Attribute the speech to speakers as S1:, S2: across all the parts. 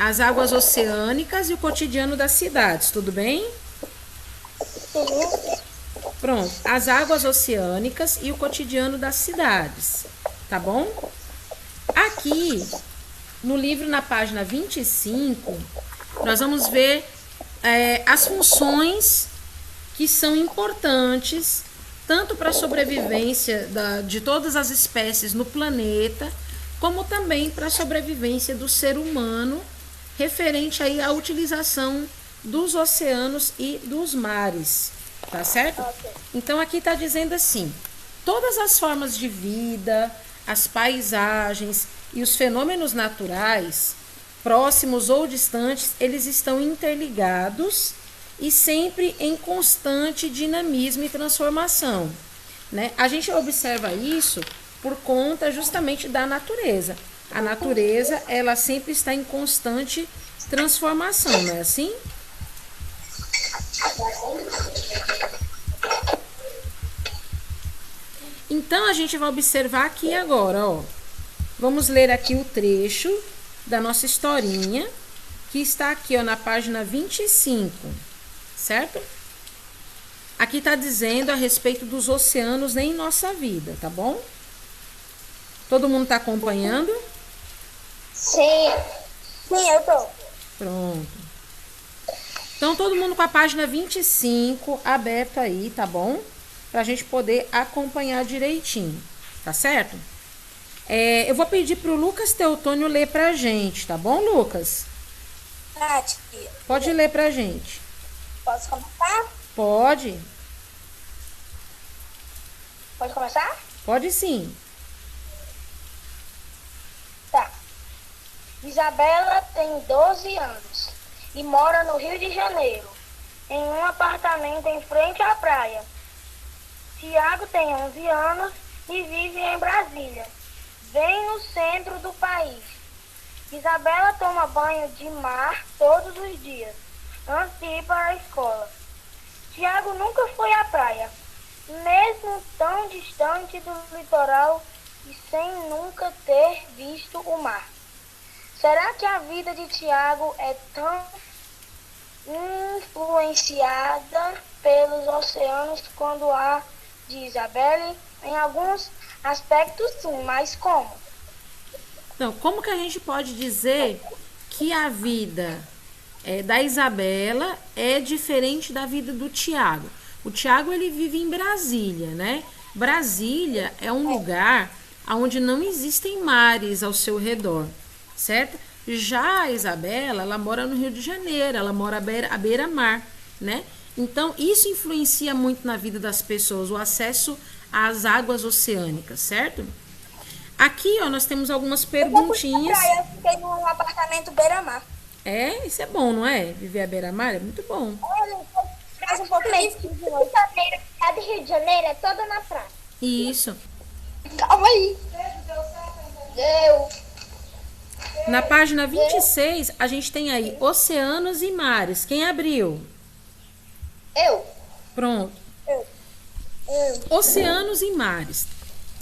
S1: as águas oceânicas e o cotidiano das cidades, tudo bem?
S2: Sim.
S1: Pronto, as águas oceânicas e o cotidiano das cidades, tá bom? Aqui, no livro, na página 25, nós vamos ver as funções que são importantes tanto para a sobrevivência de todas as espécies no planeta, como também para a sobrevivência do ser humano, referente aí à utilização dos oceanos e dos mares, tá certo? Então aqui está dizendo assim, todas as formas de vida, as paisagens e os fenômenos naturais, próximos ou distantes, eles estão interligados e sempre em constante dinamismo e transformação, né? A gente observa isso por conta justamente da natureza. A natureza, ela sempre está em constante transformação, não é assim? Então, a gente vai observar aqui agora, ó. Vamos ler aqui o trecho da nossa historinha, que está aqui, ó, na página 25, certo? Aqui está dizendo a respeito dos oceanos em nossa vida, tá bom? Todo mundo está acompanhando?
S2: Sim. Sim, eu tô.
S1: Pronto. Então, todo mundo com a página 25 aberta aí, tá bom? Pra gente poder acompanhar direitinho, tá certo? Eu vou pedir pro Lucas Teotônio ler pra gente, tá bom, Lucas?
S2: Tá, tia.
S1: Pode ler pra gente.
S2: Posso começar?
S1: Pode?
S2: Pode começar?
S1: Pode sim.
S2: Tá. Isabela tem 12 anos e mora no Rio de Janeiro, em um apartamento em frente à praia. Tiago tem 11 anos e vive em Brasília, bem no centro do país. Isabela toma banho de mar todos os dias, antes de ir para a escola. Tiago nunca foi à praia, mesmo tão distante do litoral e sem nunca ter visto o mar. Será que a vida de Tiago é tão influenciada pelos oceanos quanto a de Isabelle? Em alguns aspectos sim, mas como?
S1: Então, como que a gente pode dizer que a vida da Isabela é diferente da vida do Tiago? O Tiago, ele vive em Brasília, né? Brasília é um lugar onde não existem mares ao seu redor, certo? Já a Isabela, ela mora no Rio de Janeiro, ela mora à beira-mar, né? Então, isso influencia muito na vida das pessoas, o acesso às águas oceânicas, certo? Aqui, ó, nós temos algumas perguntinhas.
S2: Eu fiquei num apartamento beira-mar.
S1: Isso é bom, não é? Viver à beira-mar é muito bom.
S2: Faz um pouco de frio de noite. A do Rio de Janeiro é toda na praia.
S1: Isso.
S2: Calma aí. Deu.
S1: Na página 26, a gente tem aí oceanos e mares. Quem abriu?
S2: Eu.
S1: Pronto. Oceanos e mares.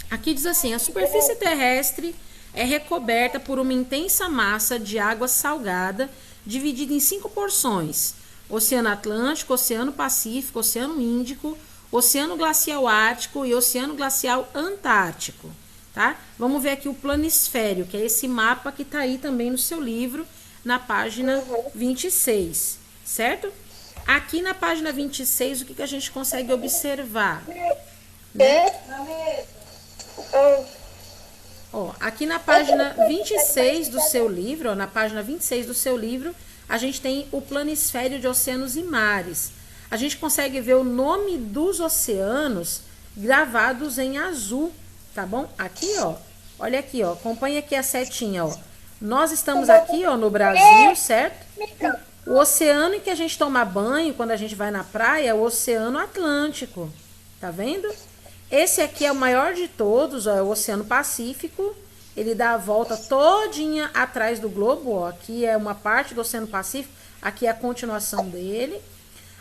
S1: Aqui diz assim, a superfície terrestre é recoberta por uma intensa massa de água salgada, dividida em 5 porções. Oceano Atlântico, Oceano Pacífico, Oceano Índico, Oceano Glacial Ártico e Oceano Glacial Antártico. Tá? Vamos ver aqui o planisfério, que é esse mapa que está aí também no seu livro, na página 26, certo? Aqui na página 26, o que a gente consegue observar? Né? Ó, aqui na página 26 do seu livro, ó, na página 26 do seu livro, a gente tem o planisfério de oceanos e mares. A gente consegue ver o nome dos oceanos gravados em azul, tá bom? Aqui, ó, olha aqui, ó, acompanha aqui a setinha, ó. Nós estamos aqui, ó, no Brasil, certo? O oceano em que a gente toma banho quando a gente vai na praia é o Oceano Atlântico, tá vendo? Esse aqui é o maior de todos, ó, é o Oceano Pacífico. Ele dá a volta todinha atrás do globo, ó. Aqui é uma parte do Oceano Pacífico, aqui é a continuação dele.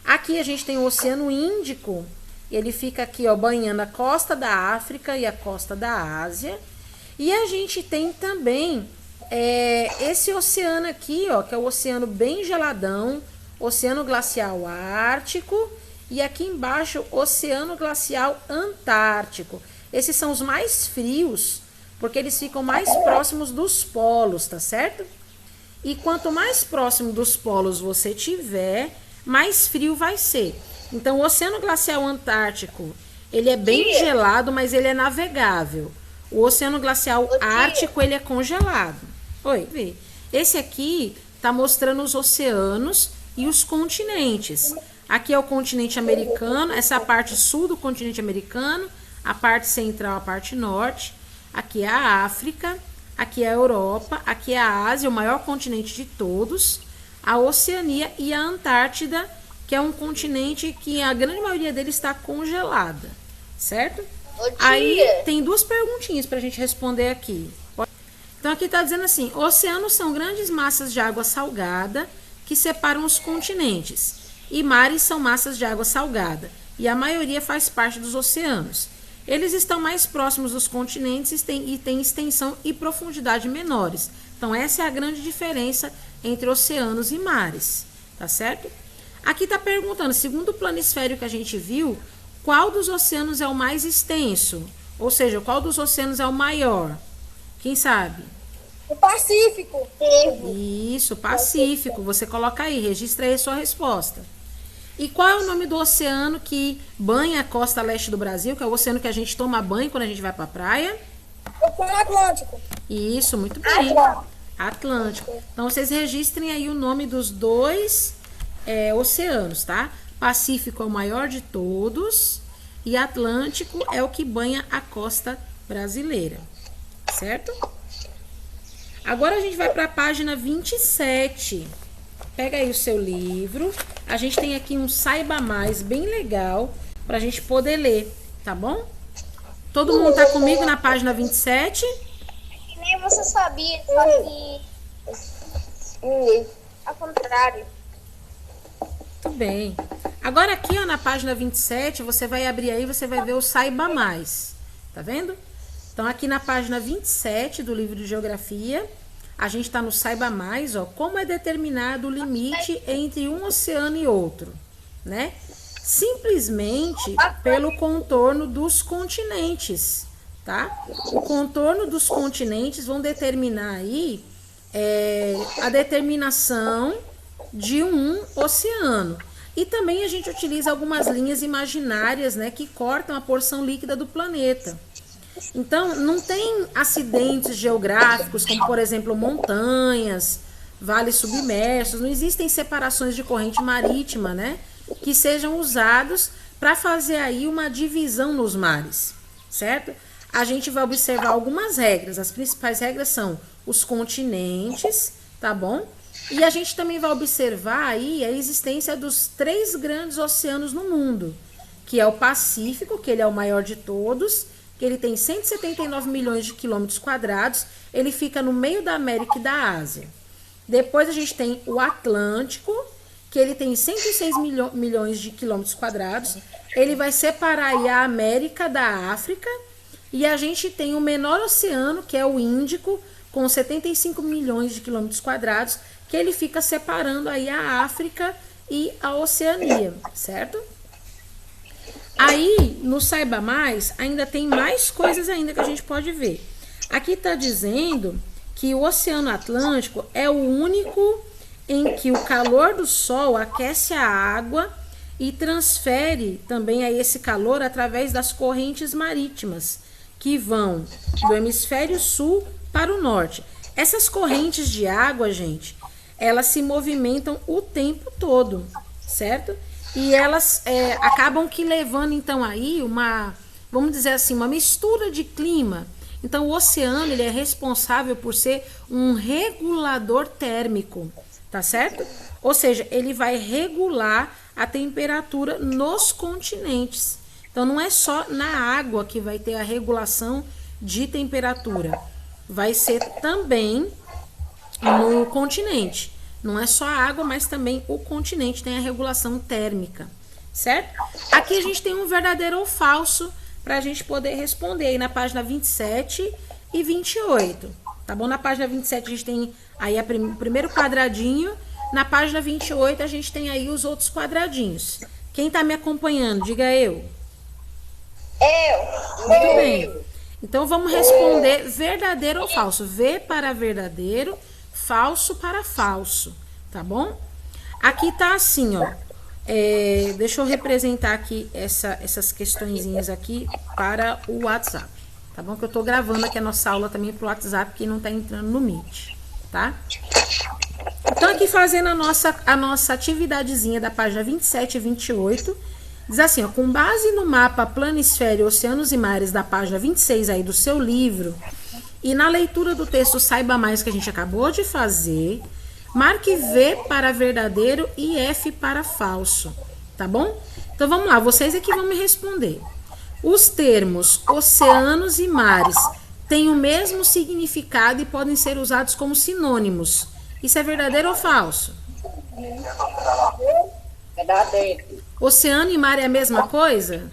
S1: Aqui a gente tem o Oceano Índico, ele fica aqui, ó, banhando a costa da África e a costa da Ásia. E a gente tem também esse oceano aqui, ó, que é o oceano bem geladão, Oceano Glacial Ártico, e aqui embaixo, Oceano Glacial Antártico. Esses são os mais frios, porque eles ficam mais próximos dos polos, tá certo? E quanto mais próximo dos polos você tiver, mais frio vai ser. Então, o Oceano Glacial Antártico, ele é bem gelado, mas ele é navegável. O Oceano Glacial Ártico, ele é congelado. Oi, vê. Esse aqui tá mostrando os oceanos e os continentes. Aqui é o continente americano, essa é a parte sul do continente americano, a parte central, a parte norte. Aqui é a África, aqui é a Europa, aqui é a Ásia, o maior continente de todos, a Oceania e a Antártida, que é um continente que a grande maioria dele está congelada, certo? Aí tem duas perguntinhas para a gente responder aqui. Então aqui está dizendo assim, oceanos são grandes massas de água salgada que separam os continentes, e mares são massas de água salgada, e a maioria faz parte dos oceanos. Eles estão mais próximos dos continentes e têm extensão e profundidade menores. Então essa é a grande diferença entre oceanos e mares, tá certo? Aqui está perguntando, segundo o planisfério que a gente viu, qual dos oceanos é o mais extenso? Ou seja, qual dos oceanos é o maior? Quem sabe?
S2: O Pacífico.
S1: Isso, Pacífico. Você coloca aí, registra aí a sua resposta. E qual é o nome do oceano que banha a costa leste do Brasil, que é o oceano que a gente toma banho quando a gente vai para a praia?
S2: O Oceano Atlântico.
S1: Isso, muito bem. Atlântico. Então, vocês registrem aí o nome dos dois oceanos, tá? Pacífico é o maior de todos e Atlântico é o que banha a costa brasileira, certo? Agora a gente vai para a página 27. Pega aí o seu livro. A gente tem aqui um Saiba Mais bem legal para a gente poder ler, tá bom? Todo mundo tá comigo na página 27?
S2: Que nem você sabia, só que ao contrário.
S1: Muito bem. Agora aqui, ó, na página 27, você vai abrir aí, você vai ver o Saiba Mais. Tá vendo? Então, aqui na página 27 do livro de Geografia, a gente está no Saiba Mais, ó, como é determinado o limite entre um oceano e outro, né? Simplesmente pelo contorno dos continentes, tá? O contorno dos continentes vão determinar aí a determinação de um oceano. E também a gente utiliza algumas linhas imaginárias, né, que cortam a porção líquida do planeta. Então, não tem acidentes geográficos, como, por exemplo, montanhas, vales submersos, não existem separações de corrente marítima, né, que sejam usados para fazer aí uma divisão nos mares, certo? A gente vai observar algumas regras. As principais regras são os continentes, tá bom? E a gente também vai observar aí a existência dos 3 grandes oceanos no mundo, que é o Pacífico, que ele é o maior de todos, que ele tem 179 milhões de quilômetros quadrados, ele fica no meio da América e da Ásia. Depois a gente tem o Atlântico, que ele tem 106 milhões de quilômetros quadrados, ele vai separar aí a América da África, e a gente tem o menor oceano, que é o Índico, com 75 milhões de quilômetros quadrados, que ele fica separando aí a África e a Oceania, certo? Aí, no Saiba Mais, ainda tem mais coisas ainda que a gente pode ver. Aqui está dizendo que o Oceano Atlântico é o único em que o calor do Sol aquece a água e transfere também aí esse calor através das correntes marítimas, que vão do hemisfério sul para o norte. Essas correntes de água, gente, elas se movimentam o tempo todo, certo? E elas acabam que levando, então, aí uma, vamos dizer assim, uma mistura de clima. Então, o oceano, ele é responsável por ser um regulador térmico, tá certo? Ou seja, ele vai regular a temperatura nos continentes. Então, não é só na água que vai ter a regulação de temperatura. Vai ser também no continente. Não é só a água, mas também o continente tem a regulação térmica, certo? Aqui a gente tem um verdadeiro ou falso para a gente poder responder aí na página 27 e 28. Tá bom? Na página 27 a gente tem aí o primeiro quadradinho. Na página 28 a gente tem aí os outros quadradinhos. Quem tá me acompanhando? Diga eu. Muito bem. Então vamos responder verdadeiro ou falso. V para verdadeiro, falso para falso. Tá bom? Aqui tá assim, ó. Deixa eu representar aqui essas questõezinhas aqui para o WhatsApp. Tá bom? Que eu tô gravando aqui a nossa aula também pro WhatsApp, que não tá entrando no Meet. Tá? Então, aqui fazendo a nossa atividadezinha da página 27 e 28, diz assim, ó, com base no mapa Planisfério, Oceanos e Mares da página 26 aí do seu livro, e na leitura do texto Saiba Mais que a gente acabou de fazer, marque V para verdadeiro e F para falso, tá bom? Então, vamos lá, vocês aqui vão me responder. Os termos oceanos e mares têm o mesmo significado e podem ser usados como sinônimos. Isso é verdadeiro ou falso?
S2: Verdadeiro.
S1: Oceano e mar é a mesma coisa?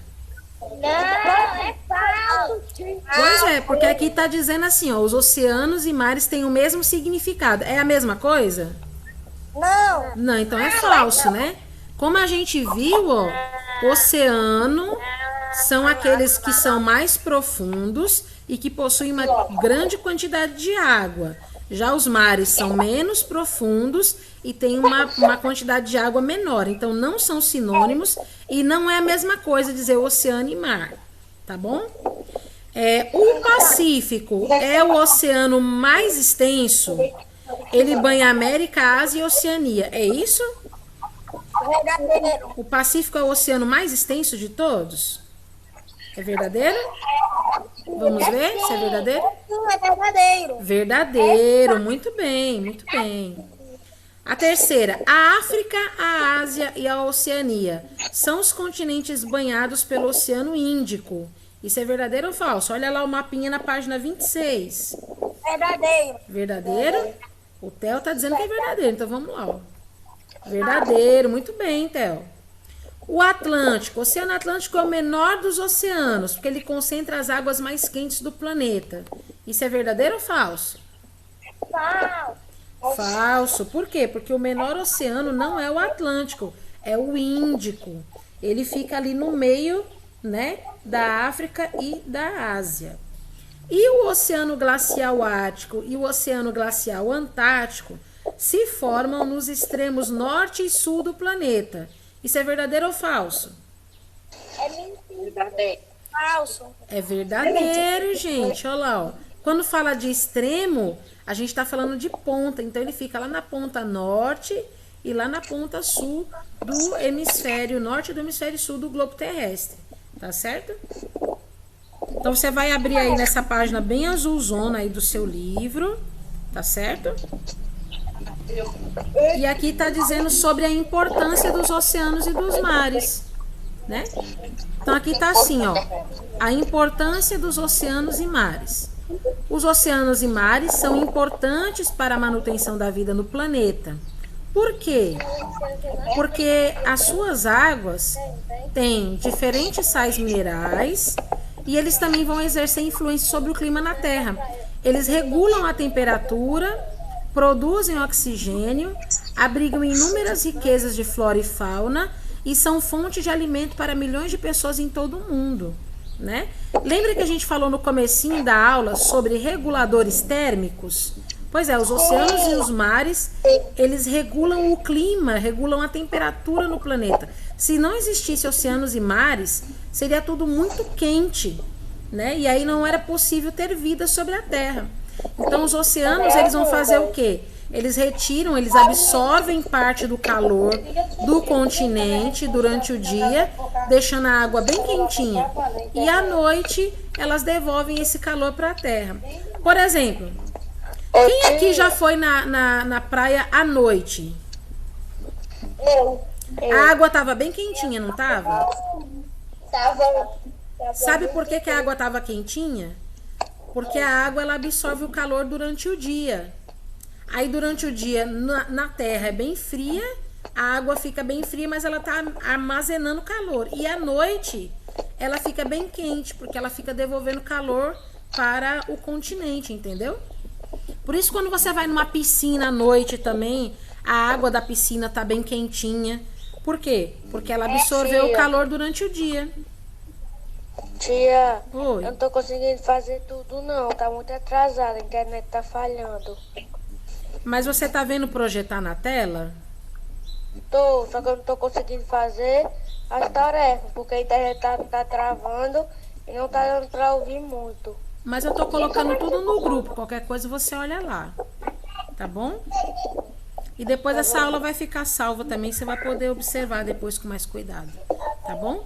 S2: Não, é falso.
S1: Pois é, porque aqui está dizendo assim, ó, os oceanos e mares têm o mesmo significado. É a mesma coisa?
S2: Não.
S1: Não, então é falso, né? Como a gente viu, ó, oceano são aqueles que são mais profundos e que possuem uma grande quantidade de água. Já os mares são menos profundos e têm uma quantidade de água menor. Então, não são sinônimos e não é a mesma coisa dizer oceano e mar. Tá bom? O Pacífico é o oceano mais extenso. Ele banha a América, a Ásia e a Oceania. É isso?
S2: Verdadeiro.
S1: O Pacífico é o oceano mais extenso de todos? É verdadeiro? Vamos ver se é verdadeiro?
S2: É verdadeiro.
S1: Verdadeiro, muito bem, muito bem. A terceira, a África, a Ásia e a Oceania são os continentes banhados pelo Oceano Índico. Isso é verdadeiro ou falso? Olha lá o mapinha na página 26.
S2: Verdadeiro.
S1: Verdadeiro? O Theo tá dizendo que é verdadeiro, então vamos lá. Ó. Verdadeiro, muito bem, Theo. O Atlântico, o Oceano Atlântico é o menor dos oceanos, porque ele concentra as águas mais quentes do planeta. Isso é verdadeiro ou falso?
S2: Falso.
S1: Falso. Por quê? Porque o menor oceano não é o Atlântico, é o Índico. Ele fica ali no meio, né, da África e da Ásia. E o Oceano Glacial Ártico e o Oceano Glacial Antártico se formam nos extremos norte e sul do planeta. Isso é verdadeiro ou falso?
S2: É mentira. Verdadeiro. Falso.
S1: É verdadeiro, gente. Olha lá, ó. Quando fala de extremo, a gente está falando de ponta. Então, ele fica lá na ponta norte e lá na ponta sul do hemisfério norte e do hemisfério sul do globo terrestre. Tá certo? Então, você vai abrir aí nessa página bem azulzona aí do seu livro. Tá certo? E aqui está dizendo sobre a importância dos oceanos e dos mares, né? Então, aqui está assim, ó. A importância dos oceanos e mares. Os oceanos e mares são importantes para a manutenção da vida no planeta. Por quê? Porque as suas águas têm diferentes sais minerais e eles também vão exercer influência sobre o clima na Terra. Eles regulam a temperatura, produzem oxigênio, abrigam inúmeras riquezas de flora e fauna e são fonte de alimento para milhões de pessoas em todo o mundo, né? Lembra que a gente falou no comecinho da aula sobre reguladores térmicos? Pois é, os oceanos e os mares, eles regulam o clima, regulam a temperatura no planeta. Se não existisse oceanos e mares, seria tudo muito quente, né? E aí não era possível ter vida sobre a Terra. Então, os oceanos, eles vão fazer o quê? Eles retiram, eles absorvem parte do calor do continente durante o dia, deixando a água bem quentinha. E à noite, elas devolvem esse calor para a Terra. Por exemplo, quem aqui já foi na praia à noite?
S2: Eu.
S1: A água estava bem quentinha, não estava?
S2: Tava.
S1: Sabe por que a água estava quentinha? Porque a água ela absorve o calor durante o dia. Aí durante o dia na terra é bem fria, a água fica bem fria, mas ela está armazenando calor. E à noite ela fica bem quente, porque ela fica devolvendo calor para o continente, entendeu? Por isso, quando você vai numa piscina à noite também, a água da piscina tá bem quentinha. Por quê? Porque ela absorveu o calor durante o dia.
S3: Tia,
S1: Oi.
S3: eu não tô conseguindo fazer tudo não, tá muito atrasada, a internet tá falhando.
S1: Mas você tá vendo projetar na tela?
S3: Tô, só que eu não tô conseguindo fazer as tarefas, porque a internet tá travando e não tá dando pra ouvir muito.
S1: Mas eu tô colocando tudo no grupo. Qualquer coisa você olha lá. Tá bom? E depois essa aula vai ficar salva também. Você vai poder observar depois com mais cuidado. Tá bom?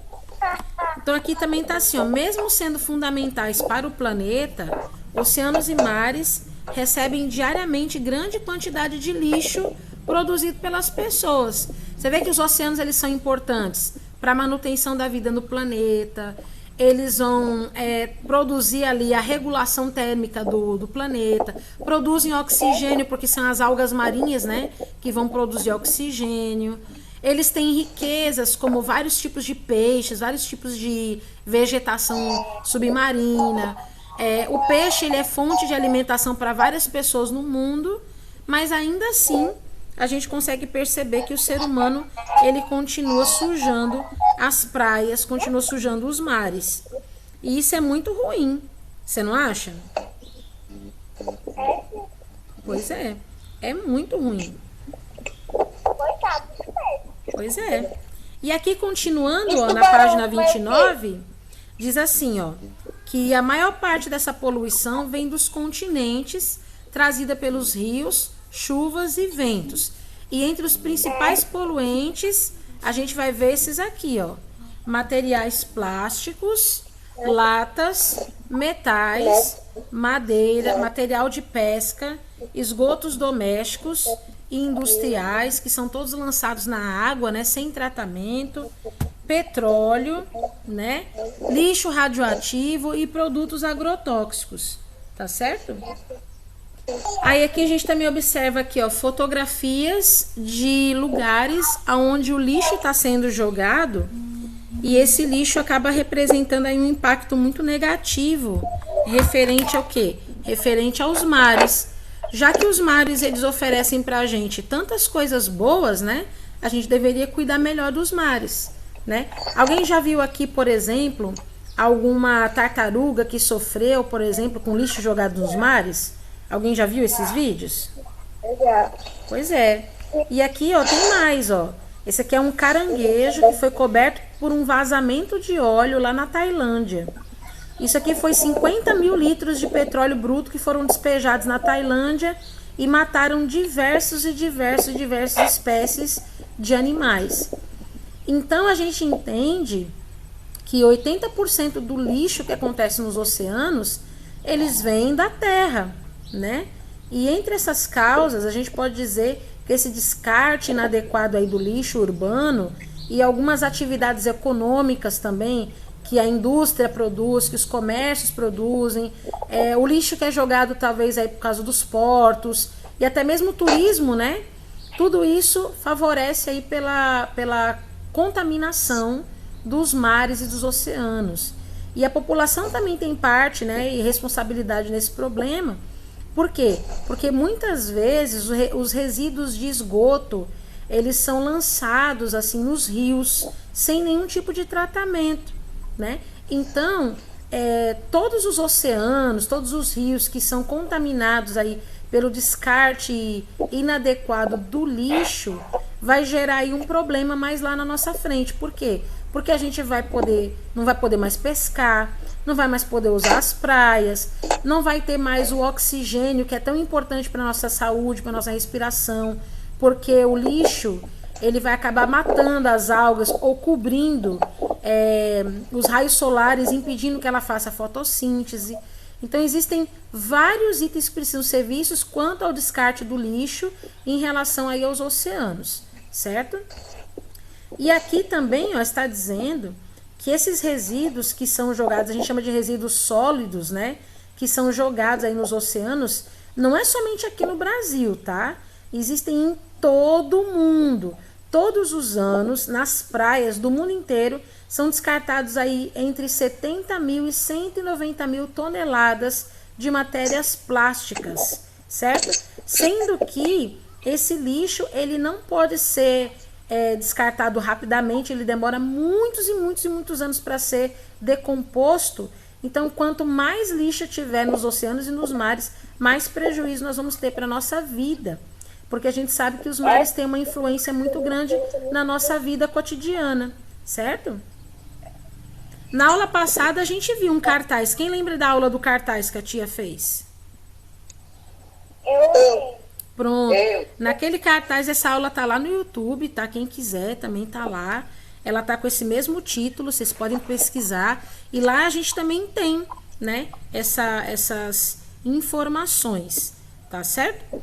S1: Então aqui também tá assim, ó. Mesmo sendo fundamentais para o planeta, oceanos e mares recebem diariamente grande quantidade de lixo produzido pelas pessoas. Você vê que os oceanos eles são importantes para a manutenção da vida no planeta. Eles vão produzir ali a regulação térmica do planeta, produzem oxigênio, porque são as algas marinhas, né, que vão produzir oxigênio. Eles têm riquezas como vários tipos de peixes, vários tipos de vegetação submarina. O peixe ele é fonte de alimentação para várias pessoas no mundo, mas ainda assim a gente consegue perceber que o ser humano ele continua sujando as praias, continua sujando os mares. E isso é muito ruim. Você não acha? Pois é. É muito ruim.
S2: Coitado dos peixes.
S1: Pois é. E aqui continuando, ó, na página 29, diz assim, ó, que a maior parte dessa poluição vem dos continentes, trazida pelos rios, chuvas e ventos. E entre os principais poluentes, a gente vai ver esses aqui, ó. Materiais plásticos, latas, metais, madeira, material de pesca, esgotos domésticos e industriais, que são todos lançados na água, né, sem tratamento, petróleo, né, lixo radioativo e produtos agrotóxicos, tá certo? Aí aqui a gente também observa aqui, ó, fotografias de lugares onde o lixo está sendo jogado e esse lixo acaba representando aí um impacto muito negativo referente ao quê? Referente aos mares. Já que os mares eles oferecem pra gente tantas coisas boas, né? A gente deveria cuidar melhor dos mares, né? Alguém já viu aqui, por exemplo, alguma tartaruga que sofreu, por exemplo, com lixo jogado nos mares? Alguém já viu esses vídeos? Pois é. E aqui, ó, tem mais, ó. Esse aqui é um caranguejo que foi coberto por um vazamento de óleo lá na Tailândia. Isso aqui foi 50 mil litros de petróleo bruto que foram despejados na Tailândia e mataram diversas espécies de animais. Então, a gente entende que 80% do lixo que acontece nos oceanos, eles vêm da terra, né? E entre essas causas, a gente pode dizer que esse descarte inadequado aí do lixo urbano e algumas atividades econômicas também que a indústria produz, que os comércios produzem, o lixo que é jogado talvez aí por causa dos portos e até mesmo o turismo, né? Tudo isso favorece aí pela contaminação dos mares e dos oceanos. E a população também tem parte, né, e responsabilidade nesse problema. Por quê? Porque muitas vezes os resíduos de esgoto, eles são lançados assim nos rios, sem nenhum tipo de tratamento, né? Então, todos os oceanos, todos os rios que são contaminados aí pelo descarte inadequado do lixo, vai gerar aí um problema mais lá na nossa frente. Por quê? Porque a gente não vai poder mais pescar, não vai mais poder usar as praias, não vai ter mais o oxigênio que é tão importante para a nossa saúde, para a nossa respiração, porque o lixo ele vai acabar matando as algas ou cobrindo os raios solares, impedindo que ela faça fotossíntese. Então existem vários itens que precisam ser vistos quanto ao descarte do lixo em relação aí aos oceanos, certo? E aqui também, ó, está dizendo que esses resíduos que são jogados, a gente chama de resíduos sólidos, né? Que são jogados aí nos oceanos, não é somente aqui no Brasil, tá? Existem em todo o mundo. Todos os anos, nas praias do mundo inteiro, são descartados aí entre 70 mil e 190 mil toneladas de matérias plásticas, certo? Sendo que esse lixo, ele não pode ser descartado rapidamente, ele demora muitos e muitos e muitos anos para ser decomposto. Então, quanto mais lixo tiver nos oceanos e nos mares, mais prejuízo nós vamos ter para a nossa vida. Porque a gente sabe que os mares têm uma influência muito grande na nossa vida cotidiana, certo? Na aula passada a gente viu um cartaz. Quem lembra da aula do cartaz que a tia fez?
S2: Eu.
S1: Pronto. Naquele cartaz, essa aula tá lá no YouTube, tá? Quem quiser também tá lá. Ela tá com esse mesmo título, vocês podem pesquisar. E lá a gente também tem, né, essas informações, tá certo?